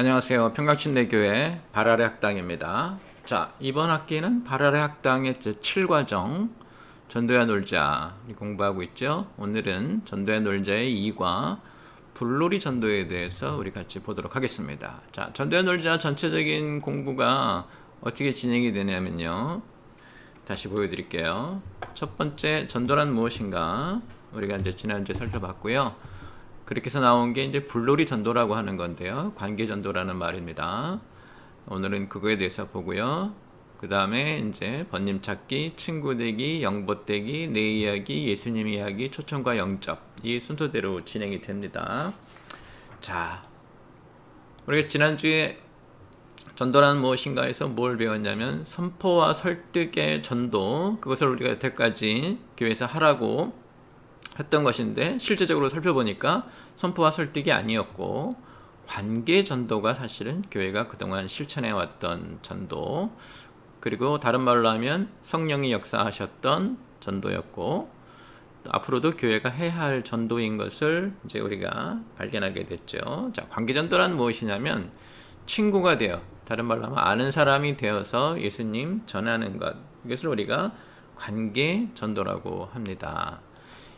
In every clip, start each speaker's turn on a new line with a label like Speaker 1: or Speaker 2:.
Speaker 1: 안녕하세요. 평강침례교회 발아래 학당입니다. 자, 이번 학기는 발아래 학당의 제7과정 전도야 놀자 공부하고 있죠. 오늘은 전도야 놀자의 2과 불놀이 전도에 대해서 우리 같이 보도록 하겠습니다. 자, 전도야 놀자 전체적인 공부가 어떻게 진행이 되냐면요. 다시 보여드릴게요. 첫 번째, 전도란 무엇인가? 우리가 이제 지난주에 살펴봤고요. 그렇게 해서 나온 게 이제 불놀이 전도라고 하는 건데요. 관계 전도라는 말입니다. 오늘은 그거에 대해서 보고요. 그 다음에 이제 번님 찾기, 친구 되기, 영보 되기, 내 이야기, 예수님 이야기, 초청과 영접 이 순서대로 진행이 됩니다. 자, 우리가 지난주에 전도란 무엇인가 해서 뭘 배웠냐면 선포와 설득의 전도, 그것을 우리가 여태까지 교회에서 하라고 했던 것인데 실제적으로 살펴보니까 선포와 설득이 아니었고 관계 전도가 사실은 교회가 그동안 실천해 왔던 전도, 그리고 다른 말로 하면 성령이 역사하셨던 전도였고 앞으로도 교회가 해야 할 전도인 것을 이제 우리가 발견하게 됐죠. 자, 관계 전도란 무엇이냐면 친구가 되어, 다른 말로 하면 아는 사람이 되어서 예수님 전하는 것, 이것을 우리가 관계 전도라고 합니다.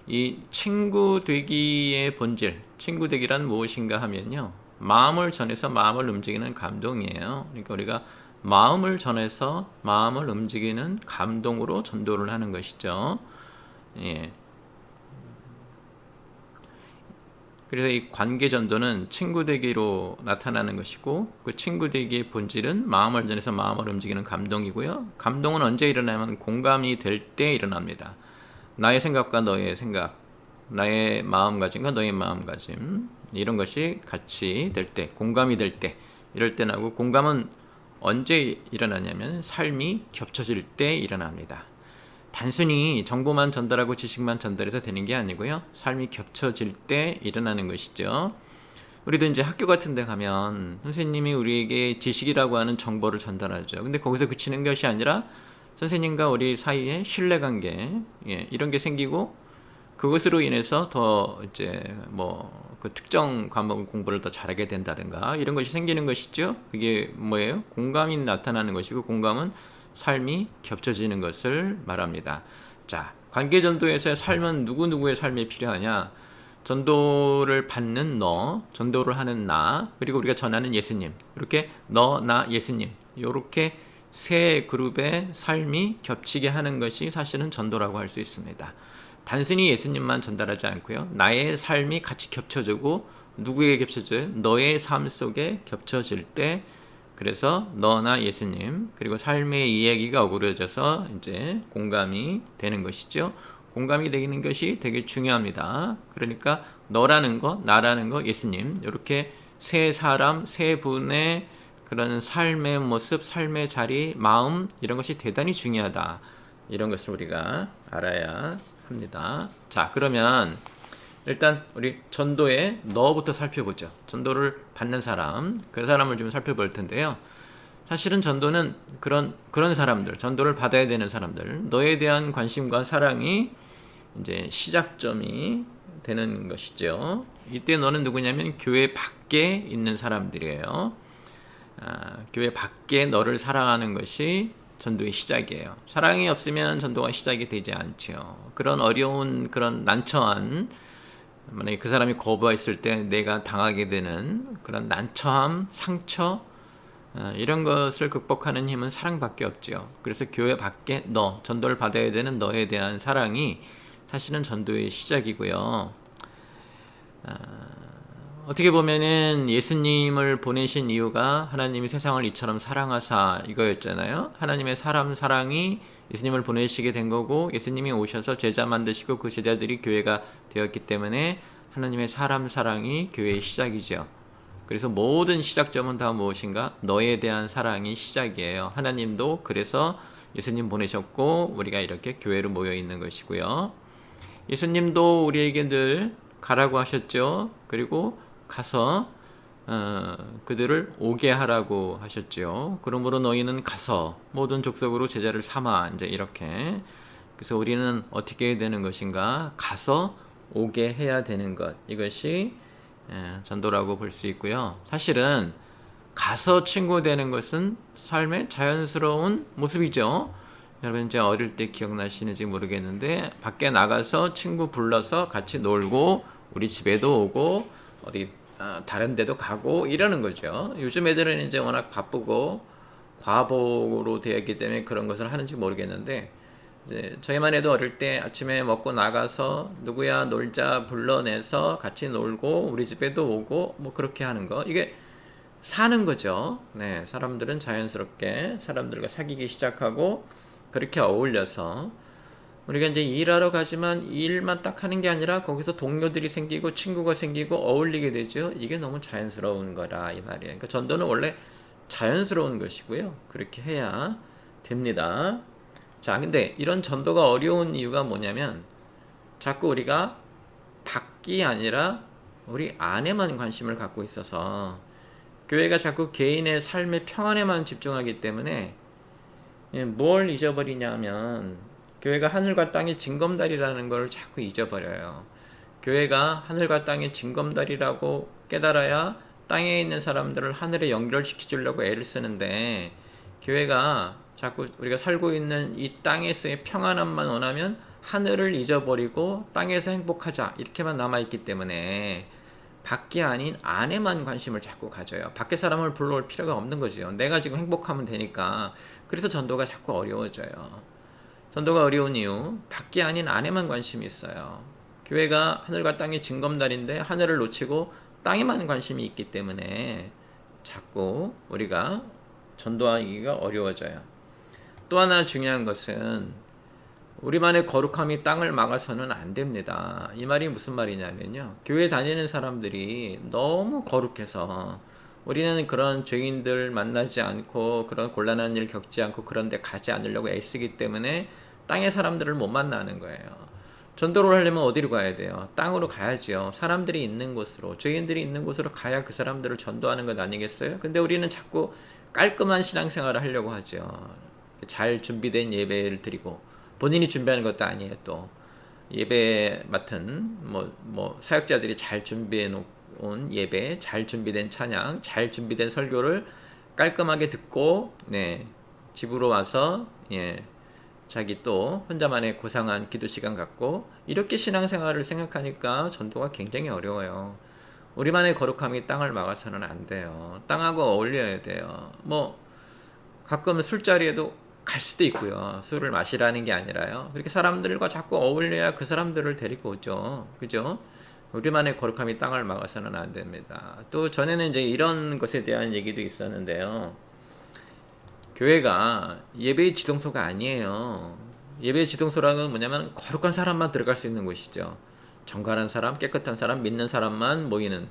Speaker 1: 이 친구 되기의 본질, 친구 되기란 무엇인가 하면요, 마음을 전해서 마음을 움직이는 감동이에요. 그러니까 우리가 마음을 전해서 마음을 움직이는 감동으로 전도를 하는 것이죠. 예. 그래서 이 관계 전도는 친구 되기로 나타나는 것이고, 그 친구 되기의 본질은 마음을 전해서 마음을 움직이는 감동이고요. 감동은 언제 일어나면 공감이 될 때 일어납니다. 나의 생각과 너의 생각, 나의 마음가짐과 너의 마음가짐, 이런 것이 같이 될 때, 공감이 될 때, 이럴 때 나고, 공감은 언제 일어나냐면 삶이 겹쳐질 때 일어납니다. 단순히 정보만 전달하고 지식만 전달해서 되는 게 아니고요, 삶이 겹쳐질 때 일어나는 것이죠. 우리도 이제 학교 같은 데 가면 선생님이 우리에게 지식이라고 하는 정보를 전달하죠. 근데 거기서 그치는 것이 아니라 선생님과 우리 사이에 신뢰관계, 이런 게 생기고, 그것으로 인해서 더 이제 뭐 그 특정 과목 공부를 더 잘하게 된다든가 이런 것이 생기는 것이죠. 그게 뭐예요? 공감이 나타나는 것이고, 공감은 삶이 겹쳐지는 것을 말합니다. 자, 관계 전도에서의 삶은 누구누구의 삶이 필요하냐? 전도를 받는 너, 전도를 하는 나, 그리고 우리가 전하는 예수님, 이렇게 너, 나, 예수님, 이렇게 세 그룹의 삶이 겹치게 하는 것이 사실은 전도라고 할 수 있습니다. 단순히 예수님만 전달하지 않고요, 나의 삶이 같이 겹쳐지고, 누구에게 겹쳐져요? 너의 삶 속에 겹쳐질 때, 그래서 너나 예수님, 그리고 삶의 이야기가 어우러져서 이제 공감이 되는 것이죠. 공감이 되는 것이 되게 중요합니다. 그러니까 너라는 거, 나라는 거, 예수님, 이렇게 세 사람, 세 분의 그런 삶의 모습, 삶의 자리, 마음, 이런 것이 대단히 중요하다. 이런 것을 우리가 알아야 합니다. 자, 그러면 일단 우리 전도의 너부터 살펴보죠. 전도를 받는 사람, 그 사람을 좀 살펴볼 텐데요. 사실은 전도는 그런 사람들, 전도를 받아야 되는 사람들, 너에 대한 관심과 사랑이 이제 시작점이 되는 것이죠. 이때 너는 누구냐면 교회 밖에 있는 사람들이에요. 교회 밖에 너를 사랑하는 것이 전도의 시작이에요. 사랑이 없으면 전도가 시작이 되지 않죠. 그런 어려운, 그런 난처한, 만약에 그 사람이 거부했을 때 내가 당하게 되는 그런 난처함, 상처, 이런 것을 극복하는 힘은 사랑밖에 없죠. 그래서 교회 밖에 너, 전도를 받아야 되는 너에 대한 사랑이 사실은 전도의 시작이고요. 어떻게 보면은 예수님을 보내신 이유가 하나님이 세상을 이처럼 사랑하사 이거였잖아요. 하나님의 사람 사랑이 예수님을 보내시게 된 거고, 예수님이 오셔서 제자 만드시고 그 제자들이 교회가 되었기 때문에 하나님의 사람 사랑이 교회의 시작이죠. 그래서 모든 시작점은 다 무엇인가? 너에 대한 사랑이 시작이에요. 하나님도 그래서 예수님 보내셨고 우리가 이렇게 교회로 모여 있는 것이고요. 예수님도 우리에게 늘 가라고 하셨죠. 그리고 가서 그들을 오게 하라고 하셨죠. 그러므로 너희는 가서 모든 족속으로 제자를 삼아, 이제 이렇게. 그래서 우리는 어떻게 해야 되는 것인가? 가서 오게 해야 되는 것. 이것이 전도라고 볼 수 있고요. 사실은 가서 친구 되는 것은 삶의 자연스러운 모습이죠. 여러분 이제 어릴 때 기억나시는지 모르겠는데 밖에 나가서 친구 불러서 같이 놀고 우리 집에도 오고 어디 다른 데도 가고 이러는 거죠. 요즘 애들은 이제 워낙 바쁘고 과보로 되어 있기 때문에 그런 것을 하는지 모르겠는데 이제 저희만 해도 어릴 때 아침에 먹고 나가서 누구야 놀자 불러내서 같이 놀고 우리 집에도 오고 뭐 그렇게 하는 거 이게 사는 거죠. 네, 사람들은 자연스럽게 사람들과 사귀기 시작하고 그렇게 어울려서 우리가 이제 일하러 가지만 일만 딱 하는 게 아니라 거기서 동료들이 생기고 친구가 생기고 어울리게 되죠. 이게 너무 자연스러운 거라 이 말이에요. 그러니까 전도는 원래 자연스러운 것이고요. 그렇게 해야 됩니다. 자, 근데 이런 전도가 어려운 이유가 뭐냐면 자꾸 우리가 밖이 아니라 우리 안에만 관심을 갖고 있어서 교회가 자꾸 개인의 삶의 평안에만 집중하기 때문에 뭘 잊어버리냐면 교회가 하늘과 땅의 징검다리라는 걸 자꾸 잊어버려요. 교회가 하늘과 땅의 징검다리라고 깨달아야 땅에 있는 사람들을 하늘에 연결시켜 주려고 애를 쓰는데 교회가 자꾸 우리가 살고 있는 이 땅에서의 평안함만 원하면 하늘을 잊어버리고 땅에서 행복하자 이렇게만 남아있기 때문에 밖이 아닌 안에만 관심을 자꾸 가져요. 밖에 사람을 불러올 필요가 없는 거죠. 내가 지금 행복하면 되니까. 그래서 전도가 자꾸 어려워져요. 전도가 어려운 이유, 밖이 아닌 안에만 관심이 있어요. 교회가 하늘과 땅의 징검다리인데 하늘을 놓치고 땅에만 관심이 있기 때문에 자꾸 우리가 전도하기가 어려워져요. 또 하나 중요한 것은 우리만의 거룩함이 땅을 막아서는 안 됩니다. 이 말이 무슨 말이냐면요. 교회 다니는 사람들이 너무 거룩해서 우리는 그런 죄인들 만나지 않고 그런 곤란한 일 겪지 않고 그런 데 가지 않으려고 애쓰기 때문에 땅의 사람들을 못 만나는 거예요. 전도를 하려면 어디로 가야 돼요? 땅으로 가야죠. 사람들이 있는 곳으로, 죄인들이 있는 곳으로 가야 그 사람들을 전도하는 것 아니겠어요? 근데 우리는 자꾸 깔끔한 신앙생활을 하려고 하죠. 잘 준비된 예배를 드리고 본인이 준비하는 것도 아니에요. 또 예배 맡은 사역자들이 잘 준비해 놓은 예배, 잘 준비된 찬양, 잘 준비된 설교를 깔끔하게 듣고 집으로 와서 자기 또 혼자만의 고상한 기도 시간 갖고 이렇게 신앙생활을 생각하니까 전도가 굉장히 어려워요. 우리만의 거룩함이 땅을 막아서는 안 돼요. 땅하고 어울려야 돼요. 가끔 술자리에도 갈 수도 있고요. 술을 마시라는 게 아니라요. 그렇게 사람들과 자꾸 어울려야 그 사람들을 데리고 오죠. 그죠? 우리만의 거룩함이 땅을 막아서는 안 됩니다. 또 전에는 이제 이런 것에 대한 얘기도 있었는데요. 교회가 예배의 지동소가 아니에요. 예배의 지동소라는 건 뭐냐면 거룩한 사람만 들어갈 수 있는 곳이죠. 정갈한 사람, 깨끗한 사람, 믿는 사람만 모이는.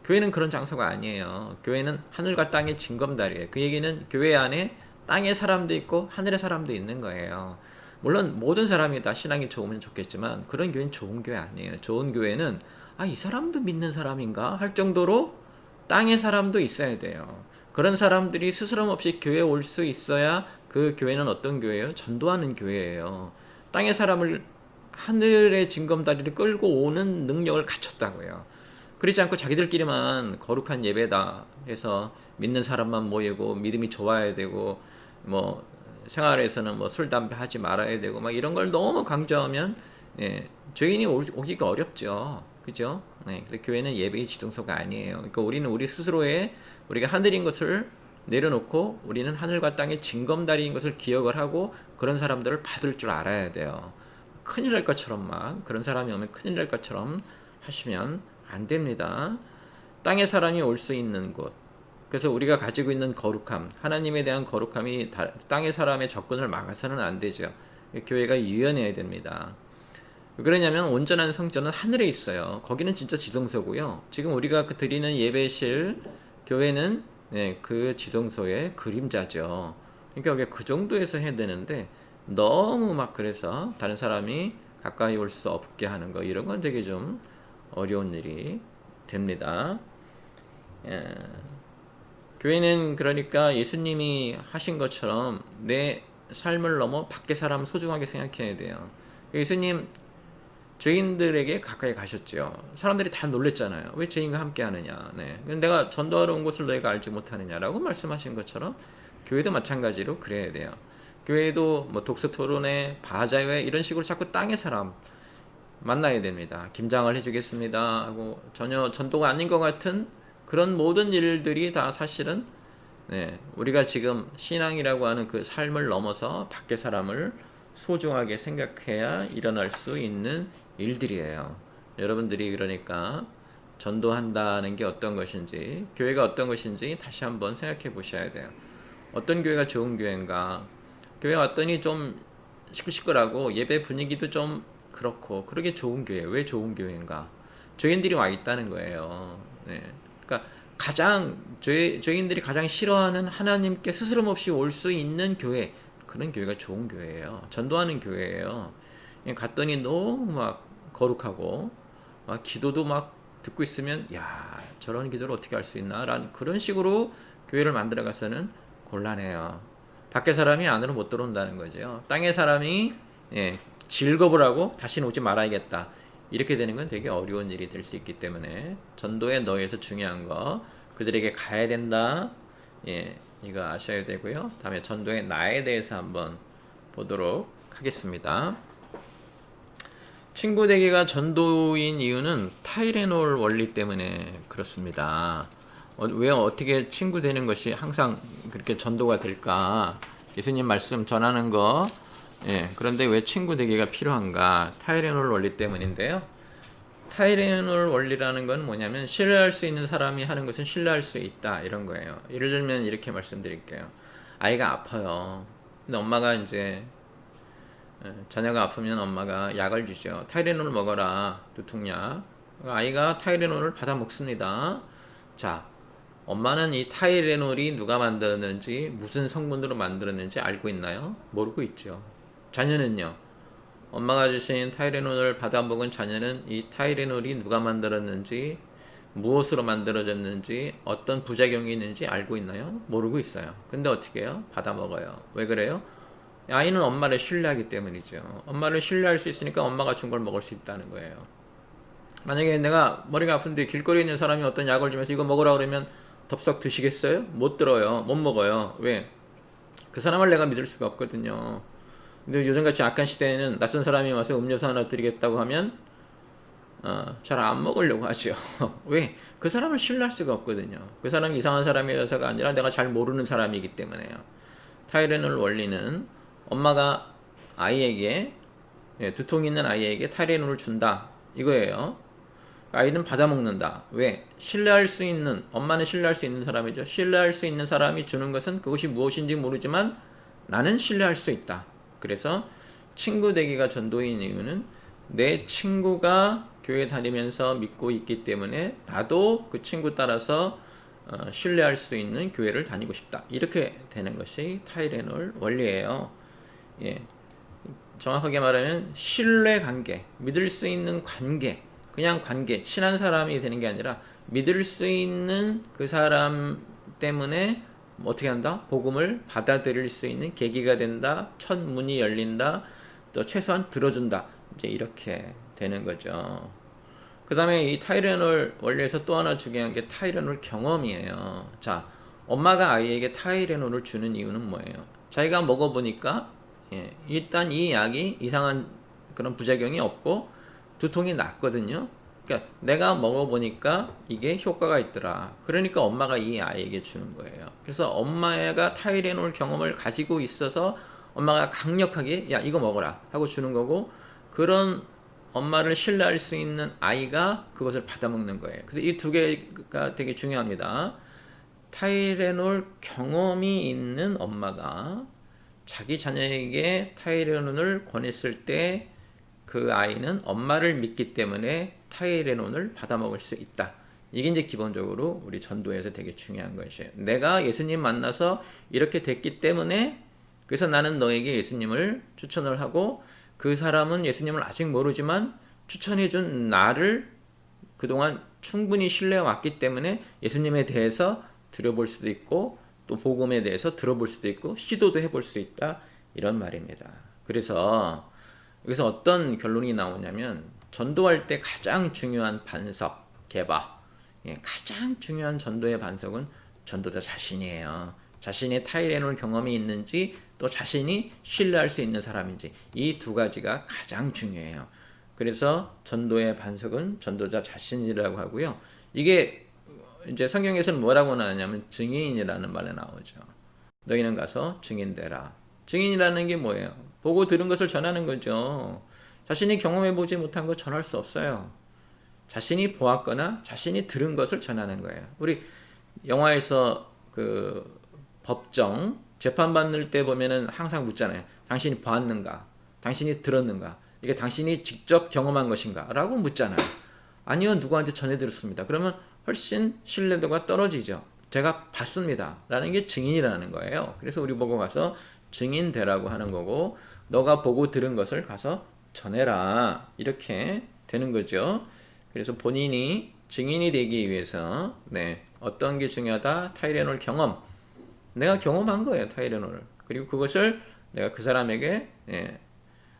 Speaker 1: 교회는 그런 장소가 아니에요. 교회는 하늘과 땅의 징검다리예요. 그 얘기는 교회 안에 땅의 사람도 있고 하늘의 사람도 있는 거예요. 물론 모든 사람이 다 신앙이 좋으면 좋겠지만 그런 교회는 좋은 교회 아니에요. 좋은 교회는 이 사람도 믿는 사람인가 할 정도로 땅의 사람도 있어야 돼요. 그런 사람들이 스스럼 없이 교회에 올 수 있어야 그 교회는 어떤 교회예요? 전도하는 교회예요. 땅의 사람을 하늘의 징검다리를 끌고 오는 능력을 갖췄다고요. 그렇지 않고 자기들끼리만 거룩한 예배다 해서 믿는 사람만 모이고 믿음이 좋아야 되고 생활에서는 술, 담배 하지 말아야 되고 이런 걸 너무 강조하면 죄인이 오기가 어렵죠. 그죠? 그래서 교회는 예배의 지동소가 아니에요. 그러니까 우리는 우리 스스로의 우리가 하늘인 것을 내려놓고 우리는 하늘과 땅의 징검다리인 것을 기억을 하고 그런 사람들을 받을 줄 알아야 돼요. 큰일 날 것처럼 그런 사람이 오면 큰일 날 것처럼 하시면 안 됩니다. 땅의 사람이 올 수 있는 곳. 그래서 우리가 가지고 있는 거룩함, 하나님에 대한 거룩함이 땅의 사람의 접근을 막아서는 안 되죠. 교회가 유연해야 됩니다. 왜 그러냐면 온전한 성전은 하늘에 있어요. 거기는 진짜 지성소고요. 지금 우리가 드리는 예배실 교회는 그 지성소의 그림자죠. 그러니까 우리가 그 정도에서 해야 되는데 너무 그래서 다른 사람이 가까이 올 수 없게 하는 거 이런 건 되게 좀 어려운 일이 됩니다. 교회는 그러니까 예수님이 하신 것처럼 내 삶을 넘어 밖에 사람 소중하게 생각해야 돼요. 예수님 죄인들에게 가까이 가셨죠. 사람들이 다 놀랬잖아요. 왜 죄인과 함께 하느냐. 네. 내가 전도하러 온 곳을 너희가 알지 못하느냐라고 말씀하신 것처럼 교회도 마찬가지로 그래야 돼요. 교회도 뭐 독서 토론회, 바자회 이런 식으로 자꾸 땅의 사람 만나야 됩니다. 김장을 해주겠습니다 하고 전혀 전도가 아닌 것 같은 그런 모든 일들이 다 사실은 우리가 지금 신앙이라고 하는 그 삶을 넘어서 밖의 사람을 소중하게 생각해야 일어날 수 있는 일들이에요. 여러분들이 그러니까 전도한다는 게 어떤 것인지, 교회가 어떤 것인지 다시 한번 생각해 보셔야 돼요. 어떤 교회가 좋은 교회인가? 교회 왔더니 좀 시끌시끌하고 예배 분위기도 좀 그렇고 그러게 좋은 교회. 왜 좋은 교회인가? 죄인들이 와 있다는 거예요. 그러니까 가장 죄인들이 가장 싫어하는 하나님께 스스럼 없이 올 수 있는 교회, 그런 교회가 좋은 교회예요. 전도하는 교회예요. 갔더니 너무 막 거룩하고 막 기도도 막 듣고 있으면 야, 저런 기도를 어떻게 할 수 있나 라는 그런 식으로 교회를 만들어 가서는 곤란해요. 밖에 사람이 안으로 못 들어온다는 거죠. 땅의 사람이 질겁을 하고 다시는 오지 말아야겠다. 이렇게 되는 건 되게 어려운 일이 될 수 있기 때문에 전도의 너에서 중요한 거 그들에게 가야 된다. 이거 아셔야 되고요. 다음에 전도의 나에 대해서 한번 보도록 하겠습니다. 친구 되기가 전도인 이유는 타이레놀 원리 때문에 그렇습니다. 왜 어떻게 친구 되는 것이 항상 그렇게 전도가 될까? 예수님 말씀 전하는 거 그런데 왜 친구 되기가 필요한가? 타이레놀 원리 때문인데요. 타이레놀 원리라는 건 뭐냐면 신뢰할 수 있는 사람이 하는 것은 신뢰할 수 있다 이런 거예요. 예를 들면 이렇게 말씀드릴게요. 아이가 아파요. 근데 엄마가 이제 자녀가 아프면 엄마가 약을 주죠. 타이레놀 먹어라. 두통약. 아이가 타이레놀을 받아 먹습니다. 자, 엄마는 이 타이레놀이 누가 만들었는지 무슨 성분으로 만들었는지 알고 있나요? 모르고 있죠. 자녀는요. 엄마가 주신 타이레놀을 받아 먹은 자녀는 이 타이레놀이 누가 만들었는지 무엇으로 만들어졌는지 어떤 부작용이 있는지 알고 있나요? 모르고 있어요. 근데 어떻게 해요? 받아 먹어요. 왜 그래요? 아이는 엄마를 신뢰하기 때문이죠. 엄마를 신뢰할 수 있으니까 엄마가 준 걸 먹을 수 있다는 거예요. 만약에 내가 머리가 아픈데 길거리에 있는 사람이 어떤 약을 주면서 이거 먹으라 그러면 덥석 드시겠어요? 못 들어요. 못 먹어요. 왜? 그 사람을 내가 믿을 수가 없거든요. 근데 요즘같이 악한 시대에는 낯선 사람이 와서 음료수 하나 드리겠다고 하면 잘 안 먹으려고 하죠. 왜? 그 사람을 신뢰할 수가 없거든요. 그 사람이 이상한 사람이어서가 아니라 내가 잘 모르는 사람이기 때문에요. 타이레놀 원리는 엄마가 아이에게 두통 있는 아이에게 타이레놀을 준다 이거예요. 아이는 받아 먹는다. 왜? 신뢰할 수 있는 엄마는 신뢰할 수 있는 사람이죠. 신뢰할 수 있는 사람이 주는 것은 그것이 무엇인지 모르지만 나는 신뢰할 수 있다. 그래서 친구 되기가 전도인 이유는 내 친구가 교회 다니면서 믿고 있기 때문에 나도 그 친구 따라서 신뢰할 수 있는 교회를 다니고 싶다. 이렇게 되는 것이 타이레놀 원리예요. 정확하게 말하면 신뢰 관계, 믿을 수 있는 관계, 그냥 관계, 친한 사람이 되는 게 아니라 믿을 수 있는 그 사람 때문에 어떻게 한다? 복음을 받아들일 수 있는 계기가 된다. 첫 문이 열린다. 또 최소한 들어준다. 이제 이렇게 되는 거죠. 그 다음에 이 타이레놀 원리에서 또 하나 중요한 게 타이레놀 경험이에요. 자, 엄마가 아이에게 타이레놀을 주는 이유는 뭐예요? 자기가 먹어보니까 일단 이 약이 이상한 그런 부작용이 없고 두통이 낫거든요. 그러니까 내가 먹어보니까 이게 효과가 있더라. 그러니까 엄마가 이 아이에게 주는 거예요. 그래서 엄마가 타이레놀 경험을 가지고 있어서 엄마가 강력하게 야 이거 먹어라 하고 주는 거고 그런 엄마를 신뢰할 수 있는 아이가 그것을 받아먹는 거예요. 그래서 이 두 개가 되게 중요합니다. 타이레놀 경험이 있는 엄마가 자기 자녀에게 타이레놀을 권했을 때 그 아이는 엄마를 믿기 때문에 타이레놀을 받아먹을 수 있다. 이게 이제 기본적으로 우리 전도에서 되게 중요한 것이에요. 내가 예수님 만나서 이렇게 됐기 때문에 그래서 나는 너에게 예수님을 추천을 하고 그 사람은 예수님을 아직 모르지만 추천해준 나를 그동안 충분히 신뢰해왔기 때문에 예수님에 대해서 들어볼 수도 있고 또 복음에 대해서 들어볼 수도 있고 시도도 해볼 수 있다 이런 말입니다. 그래서 여기서 어떤 결론이 나오냐면 전도할 때 가장 중요한 반석, 개바. 예, 가장 중요한 전도의 반석은 전도자 자신이에요. 자신의 타이레놀 경험이 있는지 또 자신이 신뢰할 수 있는 사람인지 이 두 가지가 가장 중요해요. 그래서 전도의 반석은 전도자 자신이라고 하고요. 이게 이제 성경에서는 뭐라고 나오냐면 증인이라는 말에 나오죠. 너희는 가서 증인되라. 증인이라는 게 뭐예요? 보고 들은 것을 전하는 거죠. 자신이 경험해보지 못한 거 전할 수 없어요. 자신이 보았거나 자신이 들은 것을 전하는 거예요. 우리 영화에서 그 법정 재판받을 때 보면은 항상 묻잖아요. 당신이 보았는가? 당신이 들었는가? 이게 당신이 직접 경험한 것인가? 라고 묻잖아요. 아니요, 누구한테 전해 들었습니다. 그러면 훨씬 신뢰도가 떨어지죠. 제가 봤습니다. 라는 게 증인이라는 거예요. 그래서 우리 보고 가서 증인 되라고 하는 거고, 너가 보고 들은 것을 가서 전해라. 이렇게 되는 거죠. 그래서 본인이 증인이 되기 위해서, 어떤 게 중요하다? 타이레놀 경험. 내가 경험한 거예요, 타이레놀을. 그리고 그것을 내가 그 사람에게,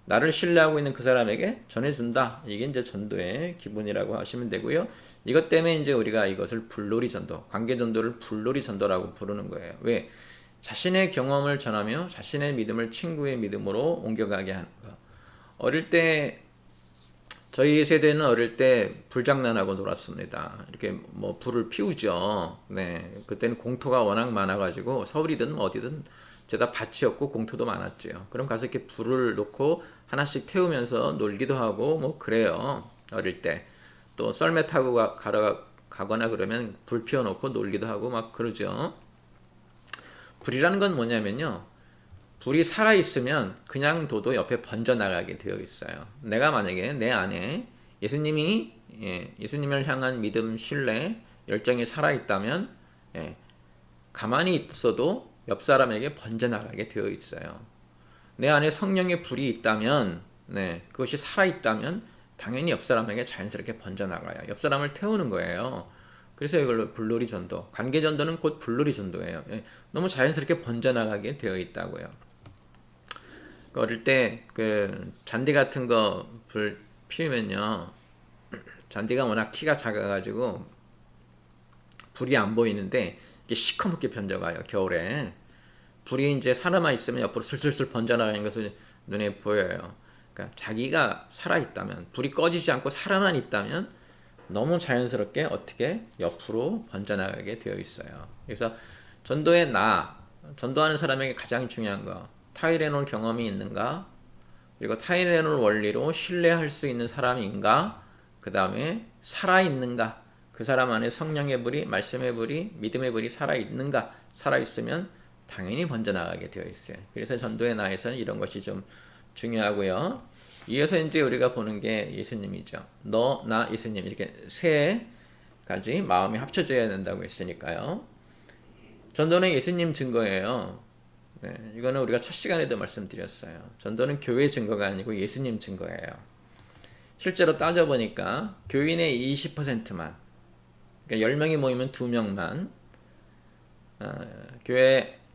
Speaker 1: 나를 신뢰하고 있는 그 사람에게 전해준다. 이게 이제 전도의 기본이라고 하시면 되고요. 이것 때문에 이제 우리가 이것을 불놀이 전도, 관계 전도를 불놀이 전도라고 부르는 거예요. 왜? 자신의 경험을 전하며 자신의 믿음을 친구의 믿음으로 옮겨가게 하는 거. 어릴 때 저희 세대는 어릴 때 불장난하고 놀았습니다. 이렇게 뭐 불을 피우죠. 그때는 공터가 워낙 많아가지고 서울이든 어디든 죄다 밭이었고 공터도 많았죠. 그럼 가서 이렇게 불을 놓고 하나씩 태우면서 놀기도 하고 뭐 그래요. 어릴 때. 또 썰매 타고 가거나 그러면 불 피워놓고 놀기도 하고 막 그러죠. 불이라는 건 뭐냐면요. 불이 살아있으면 그냥 둬도 옆에 번져나가게 되어 있어요. 내가 만약에 내 안에 예수님을 향한 믿음, 신뢰, 열정이 살아있다면 가만히 있어도 옆 사람에게 번져나가게 되어 있어요. 내 안에 성령의 불이 있다면 그것이 살아있다면 당연히 옆 사람에게 자연스럽게 번져나가요. 옆 사람을 태우는 거예요. 그래서 이걸로 불놀이 전도, 관계 전도는 곧 불놀이 전도예요. 너무 자연스럽게 번져나가게 되어 있다고요. 어릴 때 그 잔디 같은 거 불 피우면요, 잔디가 워낙 키가 작아가지고 불이 안 보이는데 이게 시커멓게 번져가요. 겨울에 불이 이제 살아만 있으면 옆으로 슬슬슬 번져나가는 것을 눈에 보여요. 그러니까 자기가 살아있다면, 불이 꺼지지 않고 살아만 있다면 너무 자연스럽게 어떻게 옆으로 번져나가게 되어 있어요. 그래서 전도하는 사람에게 가장 중요한 거, 타이레놀 경험이 있는가, 그리고 타이레놀 원리로 신뢰할 수 있는 사람인가, 그 다음에 살아있는가, 그 사람 안에 성령의 불이, 말씀의 불이, 믿음의 불이 살아있는가, 살아있으면 당연히 번져나가게 되어 있어요. 그래서 전도의 나에서는 이런 것이 좀 중요하고요. 이어서 이제 우리가 보는 게 예수님이죠. 너, 나, 예수님 이렇게 세 가지 마음이 합쳐져야 된다고 했으니까요. 전도는 예수님 증거예요. 이거는 우리가 첫 시간에도 말씀드렸어요. 전도는 교회 증거가 아니고 예수님 증거예요. 실제로 따져보니까 교인의 20%만, 그러니까 10명이 모이면 2명만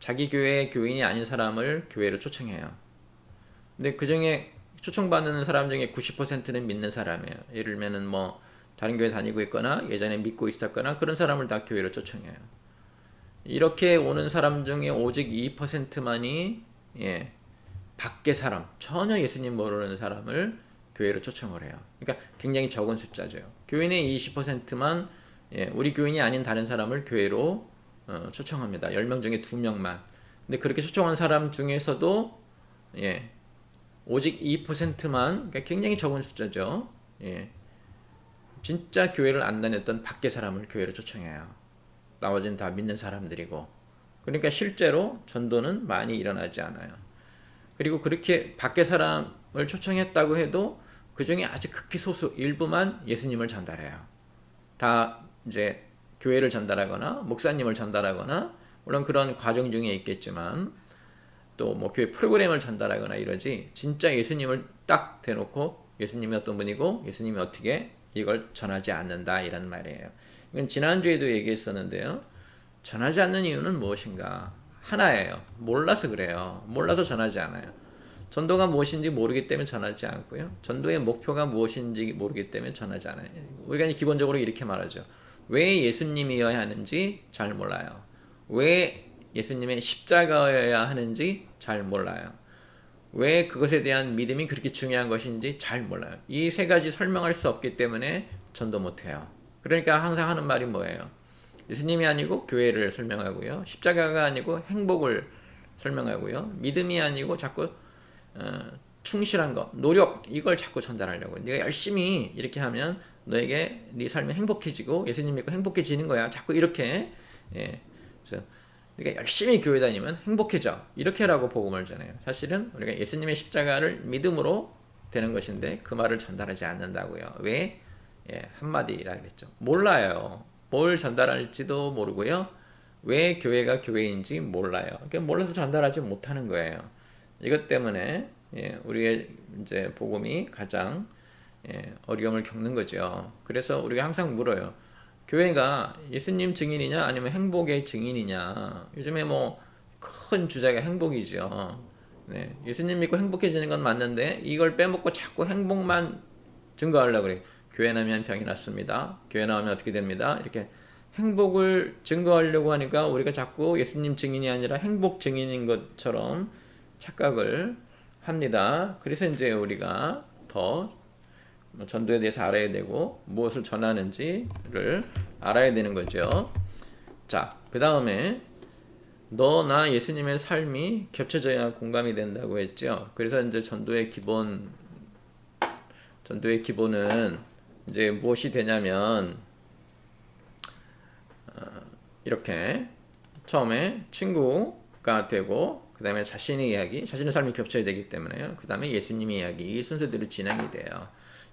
Speaker 1: 자기 교회의 교인이 아닌 사람을 교회로 초청해요. 근데 그 중에 초청받는 사람 중에 90%는 믿는 사람이에요. 예를 들면은 뭐 다른 교회 다니고 있거나 예전에 믿고 있었거나 그런 사람을 다 교회로 초청해요. 이렇게 오는 사람 중에 오직 2%만이 밖의 사람, 전혀 예수님 모르는 사람을 교회로 초청을 해요. 그러니까 굉장히 적은 숫자죠. 교인의 20%만 우리 교인이 아닌 다른 사람을 교회로 초청합니다. 10명 중에 2명만. 근데 그렇게 초청한 사람 중에서도 오직 2%만, 그러니까 굉장히 적은 숫자죠. 진짜 교회를 안 다녔던 밖의 사람을 교회로 초청해요. 나머지는 다 믿는 사람들이고. 그러니까 실제로 전도는 많이 일어나지 않아요. 그리고 그렇게 밖의 사람을 초청했다고 해도 그 중에 아주 극히 소수 일부만 예수님을 전달해요. 다 이제 교회를 전달하거나 목사님을 전달하거나 물론 그런 과정 중에 있겠지만 또 뭐 교회 프로그램을 전달하거나 이러지 진짜 예수님을 딱 대놓고 예수님이 어떤 분이고 예수님이 어떻게 이걸 전하지 않는다 이런 말이에요. 이건 지난주에도 얘기했었는데요. 전하지 않는 이유는 무엇인가? 하나예요. 몰라서 그래요. 몰라서 전하지 않아요. 전도가 무엇인지 모르기 때문에 전하지 않고요. 전도의 목표가 무엇인지 모르기 때문에 전하지 않아요. 우리가 기본적으로 이렇게 말하죠. 왜 예수님이어야 하는지 잘 몰라요. 왜 예수님의 십자가여야 하는지 잘 몰라요. 왜 그것에 대한 믿음이 그렇게 중요한 것인지 잘 몰라요. 이 세 가지 설명할 수 없기 때문에 전도 못해요. 그러니까 항상 하는 말이 뭐예요? 예수님이 아니고 교회를 설명하고요. 십자가가 아니고 행복을 설명하고요. 믿음이 아니고 자꾸 충실한 것, 노력 이걸 자꾸 전달하려고. 네가 열심히 이렇게 하면 너에게 네 삶이 행복해지고 예수님 믿고 행복해지는 거야. 자꾸 이렇게 그래서 네가 열심히 교회 다니면 행복해져. 이렇게라고 복음을 전해요. 사실은 우리가 예수님의 십자가를 믿음으로 되는 것인데 그 말을 전달하지 않는다고요. 왜? 한마디라 그랬죠. 몰라요. 뭘 전달할지도 모르고요. 왜 교회가 교회인지 몰라요. 그러니까 몰라서 전달하지 못하는 거예요. 이것 때문에 우리의 이제 복음이 가장 어려움을 겪는 거죠. 그래서 우리가 항상 물어요. 교회가 예수님 증인이냐 아니면 행복의 증인이냐. 요즘에 뭐 큰 주제가 행복이죠. 예수님 믿고 행복해지는 건 맞는데 이걸 빼먹고 자꾸 행복만 증거하려고 그래요. 교회 나면 병이 낫습니다. 교회 나오면 어떻게 됩니다. 이렇게 행복을 증거하려고 하니까 우리가 자꾸 예수님 증인이 아니라 행복 증인인 것처럼 착각을 합니다. 그래서 이제 우리가 더 전도에 대해서 알아야 되고 무엇을 전하는지를 알아야 되는 거죠. 자, 그 다음에 너나 예수님의 삶이 겹쳐져야 공감이 된다고 했죠. 그래서 이제 전도의 기본은 이제 무엇이 되냐면 이렇게 처음에 친구가 되고 그 다음에 자신의 이야기, 자신의 삶이 겹쳐야 되기 때문에요. 그 다음에 예수님의 이야기, 이 순서대로 진행이 돼요.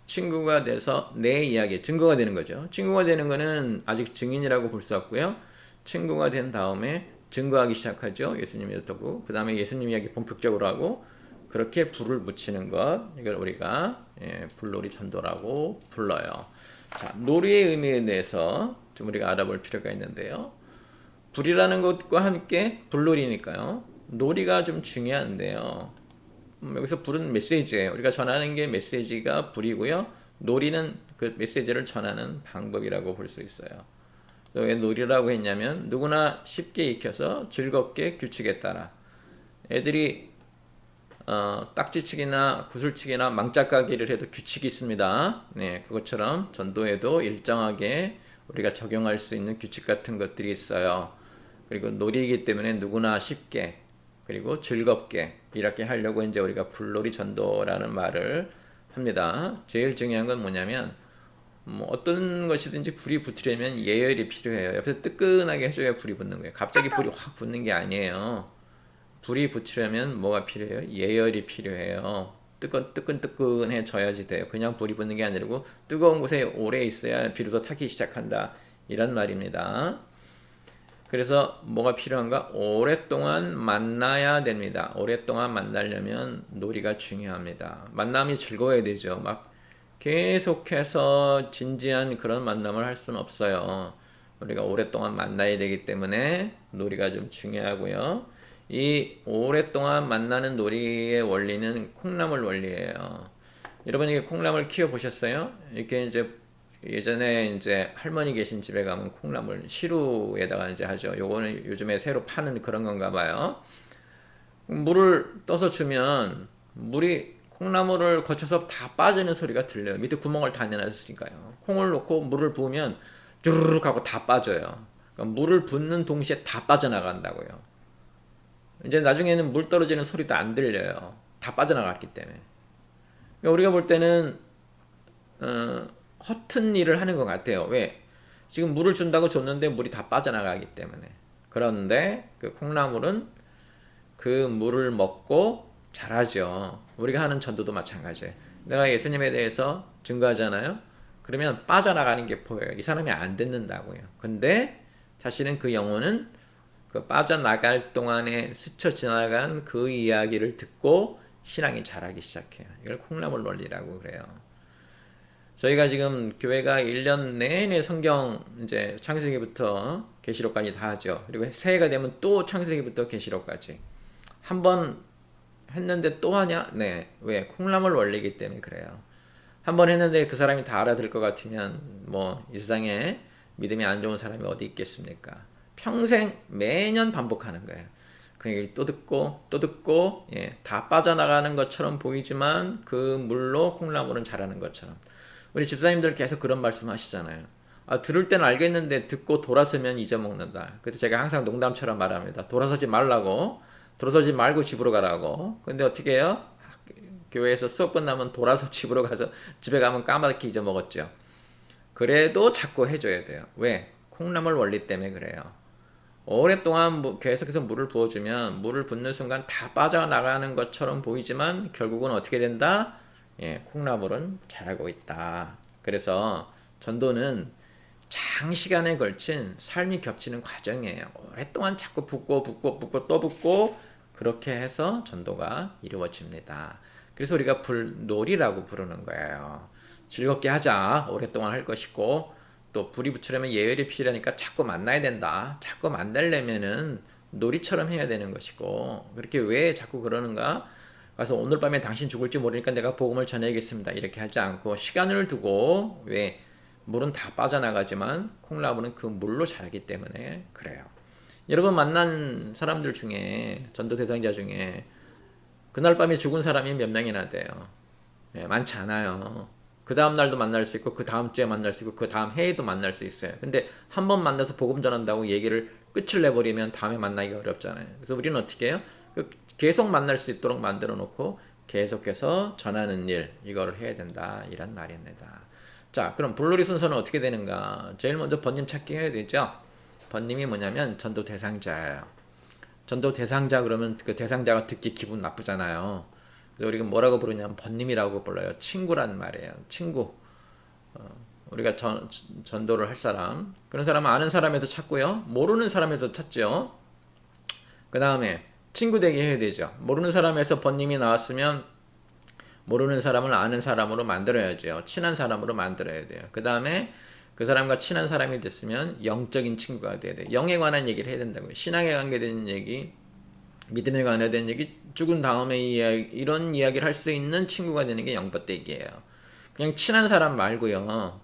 Speaker 1: 친구가 돼서 내 이야기, 증거가 되는 거죠. 친구가 되는 거는 아직 증인이라고 볼 수 없고요. 친구가 된 다음에 증거하기 시작하죠. 예수님이 어떻고 그 다음에 예수님 이야기 본격적으로 하고 그렇게 불을 붙이는 것, 이걸 우리가 불놀이 전도라고 불러요. 자, 놀이의 의미에 대해서 좀 우리가 알아볼 필요가 있는데요. 불이라는 것과 함께 불놀이니까요. 놀이가 좀 중요한데요. 여기서 불은 메시지예요. 우리가 전하는 게 메시지가 불이고요. 놀이는 그 메시지를 전하는 방법이라고 볼 수 있어요. 왜 놀이라고 했냐면 누구나 쉽게 익혀서 즐겁게 규칙에 따라 애들이 딱지치기나 구슬치기나 망짝가기를 해도 규칙이 있습니다. 그것처럼 전도에도 일정하게 우리가 적용할 수 있는 규칙 같은 것들이 있어요. 그리고 놀이이기 때문에 누구나 쉽게 그리고 즐겁게 이렇게 하려고 이제 우리가 불놀이 전도라는 말을 합니다. 제일 중요한 건 뭐냐면 어떤 것이든지 불이 붙으려면 예열이 필요해요. 옆에서 뜨끈하게 해줘야 불이 붙는 거예요. 갑자기 불이 확 붙는 게 아니에요. 불이 붙으려면 뭐가 필요해요? 예열이 필요해요. 뜨끈뜨끈해져야지 돼요. 그냥 불이 붙는 게 아니고 뜨거운 곳에 오래 있어야 비로소 타기 시작한다. 이런 말입니다. 그래서 뭐가 필요한가? 오랫동안 만나야 됩니다. 오랫동안 만나려면 놀이가 중요합니다. 만남이 즐거워야 되죠. 막 계속해서 진지한 그런 만남을 할 수는 없어요. 우리가 오랫동안 만나야 되기 때문에 놀이가 좀 중요하고요. 이 오랫동안 만나는 놀이의 원리는 콩나물 원리예요. 여러분 이게 콩나물 키워 보셨어요? 이렇게 이제 예전에 이제 할머니 계신 집에 가면 콩나물 시루에다가 이제 하죠. 요거는 요즘에 새로 파는 그런 건가 봐요. 물을 떠서 주면 물이 콩나물을 거쳐서 다 빠지는 소리가 들려요. 밑에 구멍을 다 내놨으니까요. 콩을 넣고 물을 부으면 쭈르륵 하고 다 빠져요. 그러니까 물을 붓는 동시에 다 빠져나간다고요. 이제 나중에는 물 떨어지는 소리도 안 들려요. 다 빠져나갔기 때문에. 그러니까 우리가 볼 때는 허튼 일을 하는 것 같아요. 왜? 지금 물을 준다고 줬는데 물이 다 빠져나가기 때문에. 그런데 그 콩나물은 그 물을 먹고 자라죠. 우리가 하는 전도도 마찬가지예요. 내가 예수님에 대해서 증거하잖아요. 그러면 빠져나가는 게 보여요. 이 사람이 안 듣는다고요. 근데 사실은 그 영혼은 그 빠져나갈 동안에 스쳐 지나간 그 이야기를 듣고 신앙이 자라기 시작해요. 이걸 콩나물 논리라고 그래요. 저희가 지금 교회가 1년 내내 성경 이제 창세기부터 계시록까지 다 하죠. 그리고 새해가 되면 또 창세기부터 계시록까지. 한번 했는데 또 하냐? 네. 왜? 콩나물 원리이기 때문에 그래요. 한 번 했는데 그 사람이 다 알아들 것 같으면 뭐 이 세상에 믿음이 안 좋은 사람이 어디 있겠습니까? 평생 매년 반복하는 거예요. 그 얘기를 또 듣고 또 듣고 예, 다 빠져나가는 것처럼 보이지만 그 물로 콩나물은 자라는 것처럼 우리 집사님들 계속 그런 말씀 하시잖아요. 아, 들을 때는 알겠는데 듣고 돌아서면 잊어먹는다. 그때 제가 항상 농담처럼 말합니다. 돌아서지 말라고. 돌아서지 말고 집으로 가라고. 근데 어떻게 해요? 교회에서 수업 끝나면 돌아서 집으로 가서 집에 가면 까맣게 잊어먹었죠. 그래도 자꾸 해줘야 돼요. 왜? 콩나물 원리 때문에 그래요. 오랫동안 계속해서 물을 부어주면 물을 붓는 순간 다 빠져나가는 것처럼 보이지만 결국은 어떻게 된다? 예, 콩나물은 자라고 있다. 그래서 전도는 장시간에 걸친 삶이 겹치는 과정이에요. 오랫동안 자꾸 붓고 또 붓고 그렇게 해서 전도가 이루어집니다. 그래서 우리가 불놀이라고 부르는 거예요. 즐겁게 하자. 오랫동안 할 것이고 또 불이 붙으려면 예열이 필요하니까 자꾸 만나야 된다. 자꾸 만나려면은 놀이처럼 해야 되는 것이고 그렇게 왜 자꾸 그러는가? 가서 오늘 밤에 당신 죽을지 모르니까 내가 복음을 전해야겠습니다. 이렇게 하지 않고 시간을 두고 왜 물은 다 빠져나가지만 콩나물은 그 물로 자라기 때문에 그래요. 여러분 만난 사람들 중에 전도 대상자 중에 그날 밤에 죽은 사람이 몇 명이나 돼요? 네, 많지 않아요. 그 다음 날도 만날 수 있고 그 다음 주에 만날 수 있고 그 다음 해에도 만날 수 있어요. 근데 한 번 만나서 복음 전한다고 얘기를 끝을 내버리면 다음에 만나기가 어렵잖아요. 그래서 우리는 어떻게 해요? 계속 만날 수 있도록 만들어 놓고 계속해서 전하는 일 이거를 해야 된다 이런 말입니다. 자, 그럼 불놀이 순서는 어떻게 되는가? 제일 먼저 번님 찾기 해야 되죠. 번님이 뭐냐면 전도 대상자예요. 전도 대상자 그러면 그 대상자가 듣기 기분 나쁘잖아요. 그래서 우리가 뭐라고 부르냐면 번님이라고 불러요. 친구란 말이에요. 친구. 우리가 전도를 할 사람. 그런 사람은 아는 사람에도 찾고요. 모르는 사람에도 찾죠. 그 다음에 친구 되게 해야 되죠. 모르는 사람에서 번님이 나왔으면 모르는 사람을 아는 사람으로 만들어야죠. 친한 사람으로 만들어야 돼요. 그 다음에 그 사람과 친한 사람이 됐으면 영적인 친구가 돼야 돼요. 영에 관한 얘기를 해야 된다고요. 신앙에 관계되는 얘기, 믿음에 관련된 얘기, 죽은 다음의 이야기, 이런 이야기를 할 수 있는 친구가 되는 게 영법대기예요. 그냥 친한 사람 말고요.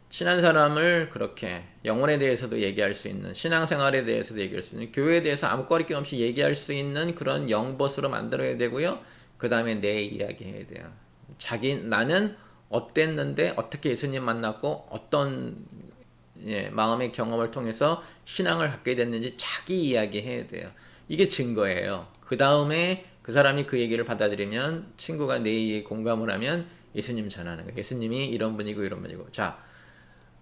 Speaker 1: 친한 사람을 그렇게 영혼에 대해서도 얘기할 수 있는, 신앙생활에 대해서도 얘기할 수 있는, 교회에 대해서 아무 거리낌 없이 얘기할 수 있는 그런 영벗으로 만들어야 되고요. 그 다음에 내 이야기 해야 돼요. 나는 어땠는데 어떻게 예수님 만났고 어떤 마음의 경험을 통해서 신앙을 갖게 됐는지 자기 이야기 해야 돼요. 이게 증거예요. 그 다음에 그 사람이 그 얘기를 받아들이면 친구가 내 얘기에 공감을 하면 예수님 전하는 거예요. 예수님이 이런 분이고 이런 분이고. 자,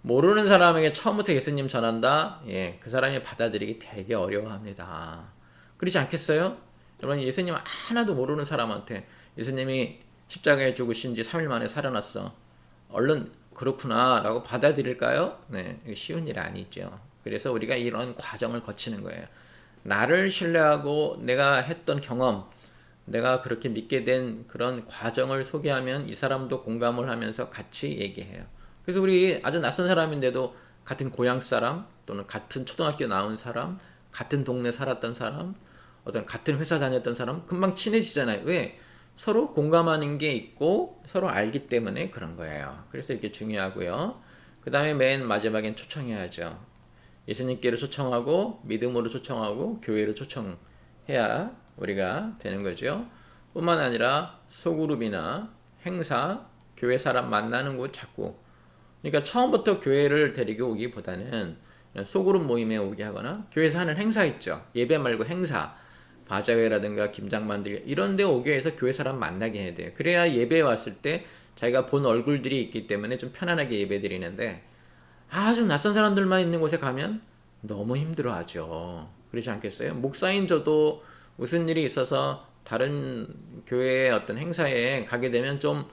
Speaker 1: 모르는 사람에게 처음부터 예수님 전한다. 예, 그 사람이 받아들이기 되게 어려워합니다. 그렇지 않겠어요? 여러분 예수님 하나도 모르는 사람한테 예수님이 십자가에 죽으신 지 3일 만에 살아났어. 얼른 그렇구나 라고 받아들일까요? 네, 쉬운 일 아니죠. 그래서 우리가 이런 과정을 거치는 거예요. 나를 신뢰하고 내가 했던 경험, 내가 그렇게 믿게 된 그런 과정을 소개하면 이 사람도 공감을 하면서 같이 얘기해요. 그래서 우리 아주 낯선 사람인데도 같은 고향 사람 또는 같은 초등학교 나온 사람, 같은 동네 살았던 사람, 어떤 같은 회사 다녔던 사람 금방 친해지잖아요. 왜? 서로 공감하는 게 있고 서로 알기 때문에 그런 거예요. 그래서 이게 중요하고요. 그 다음에 맨 마지막엔 초청해야죠. 예수님께로 초청하고 믿음으로 초청하고 교회로 초청해야 우리가 되는 거죠. 뿐만 아니라 소그룹이나 행사, 교회 사람 만나는 곳 자꾸 그러니까 처음부터 교회를 데리고 오기보다는 소그룹 모임에 오게 하거나 교회에서 하는 행사 있죠. 예배 말고 행사 바자회라든가 김장 만들기 이런 데 오게 해서 교회 사람 만나게 해야 돼요. 그래야 예배에 왔을 때 자기가 본 얼굴들이 있기 때문에 좀 편안하게 예배 드리는데 아주 낯선 사람들만 있는 곳에 가면 너무 힘들어하죠. 그렇지 않겠어요? 목사인 저도 무슨 일이 있어서 다른 교회의 어떤 행사에 가게 되면 좀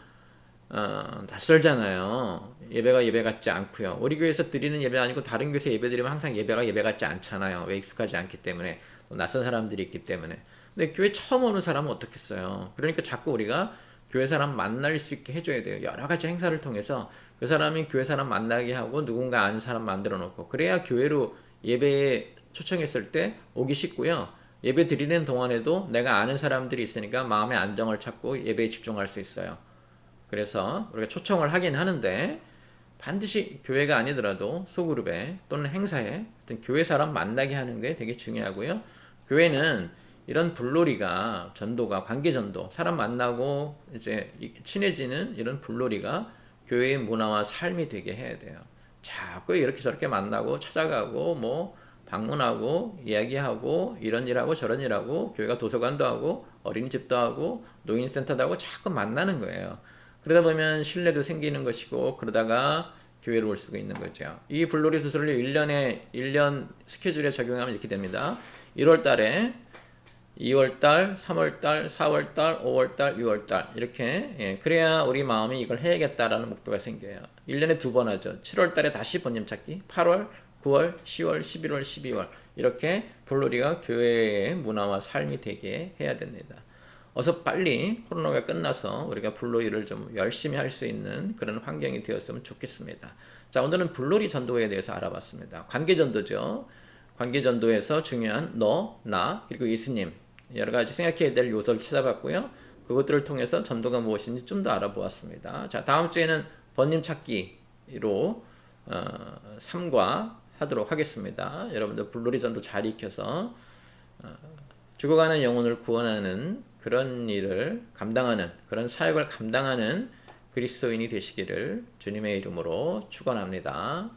Speaker 1: 낯설잖아요. 예배가 예배 같지 않고요. 우리 교회에서 드리는 예배 아니고 다른 교회에서 예배 드리면 항상 예배가 예배 같지 않잖아요. 왜 익숙하지 않기 때문에 낯선 사람들이 있기 때문에. 근데 교회 처음 오는 사람은 어떻겠어요? 그러니까 자꾸 우리가 교회 사람 만날 수 있게 해줘야 돼요. 여러 가지 행사를 통해서 그 사람이 교회 사람 만나게 하고 누군가 아는 사람 만들어 놓고 그래야 교회로 예배에 초청했을 때 오기 쉽고요. 예배 드리는 동안에도 내가 아는 사람들이 있으니까 마음의 안정을 찾고 예배에 집중할 수 있어요. 그래서 우리가 초청을 하긴 하는데 반드시 교회가 아니더라도 소그룹에 또는 행사에 어떤 교회 사람 만나게 하는 게 되게 중요하고요. 교회는 이런 불놀이가 전도가 관계 전도 사람 만나고 이제 친해지는 이런 불놀이가 교회의 문화와 삶이 되게 해야 돼요. 자꾸 이렇게 저렇게 만나고 찾아가고 뭐 방문하고 이야기하고 이런 일하고 저런 일하고 교회가 도서관도 하고 어린이집도 하고 노인센터도 하고 자꾸 만나는 거예요. 그러다 보면 신뢰도 생기는 것이고 그러다가 교회로 올 수가 있는 거죠. 이 불놀이 수술을 1년 스케줄에 적용하면 이렇게 됩니다. 1월 달에 2월 달, 3월 달, 4월 달, 5월 달, 6월 달 이렇게 그래야 우리 마음이 이걸 해야겠다라는 목표가 생겨요. 1년에 2번 하죠. 7월 달에 다시 본님 찾기, 8월, 9월, 10월, 11월, 12월 이렇게 불놀이가 교회의 문화와 삶이 되게 해야 됩니다. 어서 빨리 코로나가 끝나서 우리가 불놀이를 좀 열심히 할 수 있는 그런 환경이 되었으면 좋겠습니다. 자, 오늘은 불놀이 전도에 대해서 알아봤습니다. 관계 전도죠. 관계 전도에서 중요한 너, 나, 그리고 예수님 여러 가지 생각해야 될 요소를 찾아봤고요. 그것들을 통해서 전도가 무엇인지 좀 더 알아보았습니다. 자, 다음 주에는 번님 찾기로 3과 하도록 하겠습니다. 여러분들 불놀이 전도 잘 익혀서 죽어가는 영혼을 구원하는 그런 일을 감당하는 그런 사역을 감당하는 그리스도인이 되시기를 주님의 이름으로 축원합니다.